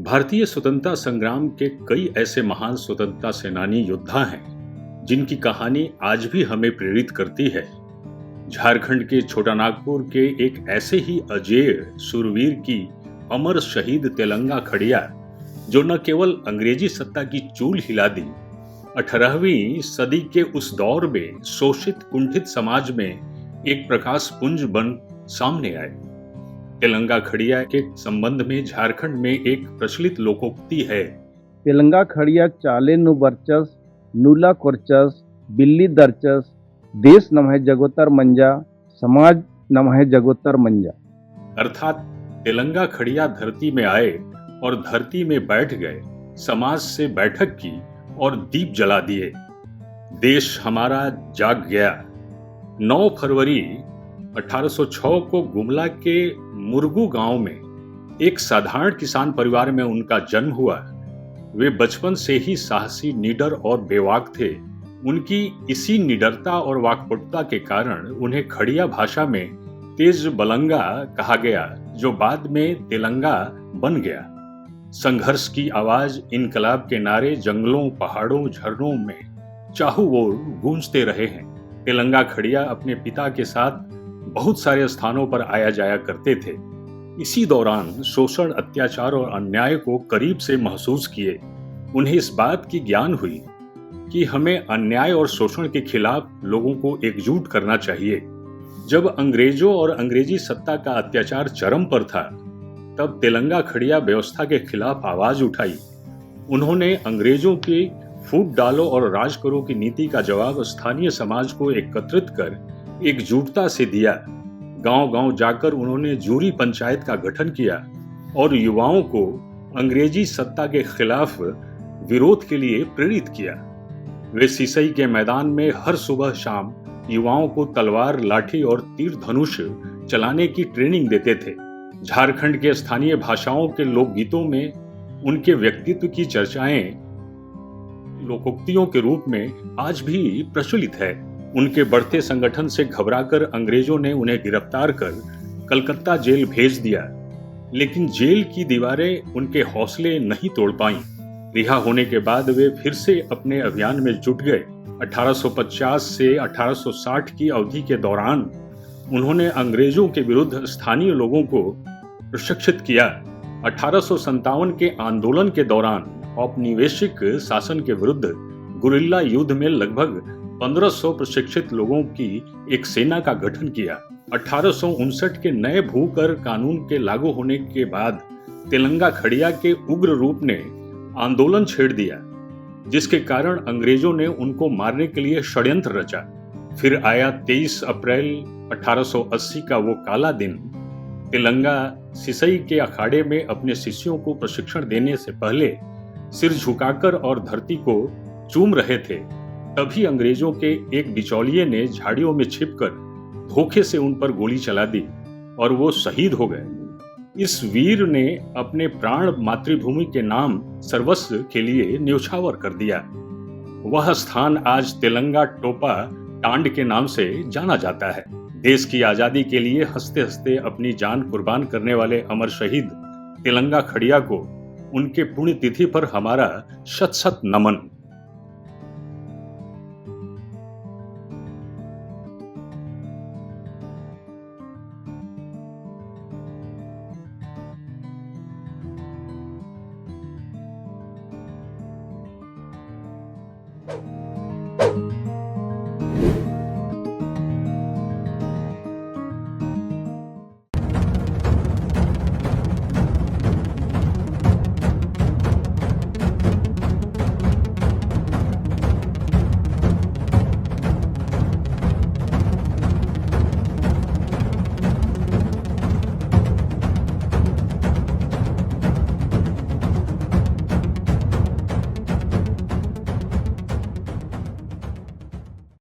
भारतीय स्वतंत्रता संग्राम के कई ऐसे महान स्वतंत्रता सेनानी योद्धा हैं जिनकी कहानी आज भी हमें प्रेरित करती है। झारखंड के छोटा नागपुर के एक ऐसे ही अजेय शूरवीर की अमर शहीद तेलंगा खड़िया, जो न केवल अंग्रेजी सत्ता की चूल हिला दी, 18वीं सदी के उस दौर में शोषित कुंठित समाज में एक प्रकाश पुंज बन सामने आए। तेलंगा खड़िया के संबंध में झारखंड में एक प्रचलित लोकोक्ति है। तेलंगा खड़िया चाले नु बरचस, नूला कोरचस, बिल्ली दरचस, देश नमः जगोतर मंजा, समाज नमः जगोतर मंजा। अर्थात तेलंगा खड़िया धरती में आए और धरती में बैठ गए, समाज से बैठक की और दीप जला दिए। देश हमारा जाग गया। 9 फरवरी 1806 को गुमला के मुरगू गांव में एक साधारण किसान परिवार में उनका जन्म हुआ। वे बचपन से ही साहसी, निडर और बेवाक थे। उनकी इसी निडरता और वाकपटुता के कारण उन्हें खड़िया भाषा में तेज बलंगा कहा गया, जो बाद में तेलंगा बन गया। संघर्ष की आवाज, इनकलाब के नारे जंगलों, पहाड़ों, झरनों में चाहू ओर गूंजते रहे हैं। तेलंगा खड़िया अपने पिता के साथ बहुत सारे स्थानों पर आया जाया करते थे। इसी दौरान शोषण, अत्याचार और अन्याय को करीब से महसूस किए। उन्हें इस बात की ज्ञान हुई कि हमें अन्याय और शोषण के खिलाफ लोगों को एकजुट करना चाहिए। जब अंग्रेजों और अंग्रेजी सत्ता का अत्याचार चरम पर था, तब तेलंगा खड़िया व्यवस्था के खिलाफ आवाज उठाई। उन्होंने अंग्रेजों की फूट डालो और राज करो की नीति का जवाब स्थानीय समाज को एकत्रित कर एकजुटता से दिया। गांव-गांव जाकर उन्होंने जूरी पंचायत का गठन किया और युवाओं को अंग्रेजी सत्ता के खिलाफ विरोध के लिए प्रेरित किया। वे सिसई के मैदान में हर सुबह शाम युवाओं को तलवार, लाठी और तीर धनुष चलाने की ट्रेनिंग देते थे। झारखंड के स्थानीय भाषाओं के लोकगीतों में उनके व्यक्तित्व की चर्चाएं लोकोक्तियों के रूप में आज भी प्रचलित है। उनके बढ़ते संगठन से घबराकर अंग्रेजों ने उन्हें गिरफ्तार कर कलकत्ता जेल भेज दिया, लेकिन जेल की दीवारें उनके हौसले नहीं तोड़ पाईं। रिहा होने के बाद वे फिर से अपने अभियान में जुट गए। 1850 से 1860 की अवधि के दौरान उन्होंने अंग्रेजों के विरुद्ध स्थानीय लोगों को प्रशिक्षित किया। 1857 के आंदोलन के दौरान औपनिवेशिक शासन के विरुद्ध गुरिल्ला युद्ध में लगभग 1500 प्रशिक्षित लोगों की एक सेना का गठन किया। 1859 के नए भू कर कानून के लागू होने के बाद तेलंगा खड़िया के उग्र रूप ने आंदोलन छेड़ दिया, जिसके कारण अंग्रेजों ने उनको मारने के लिए षड्यंत्र रचा। फिर आया 23 अप्रैल 1880 का वो काला दिन। तेलंगा सिसई के अखाड़े में अपने शिष्यों को प्रशिक्षण देने से पहले सिर झुकाकर और धरती को चूम रहे थे। तभी अंग्रेजों के एक बिचौलिए ने झाड़ियों में छिपकर धोखे से उन पर गोली चला दी और वो शहीद हो गए। इस वीर ने अपने प्राण मातृभूमि के नाम सर्वस्व के लिए न्यौछावर कर दिया। वह स्थान आज तेलंगा टोपा टांड के नाम से जाना जाता है। देश की आजादी के लिए हंसते हंसते अपनी जान कुर्बान करने वाले अमर शहीद तेलंगा खड़िया को उनके पुण्यतिथि पर हमारा शत शत नमन।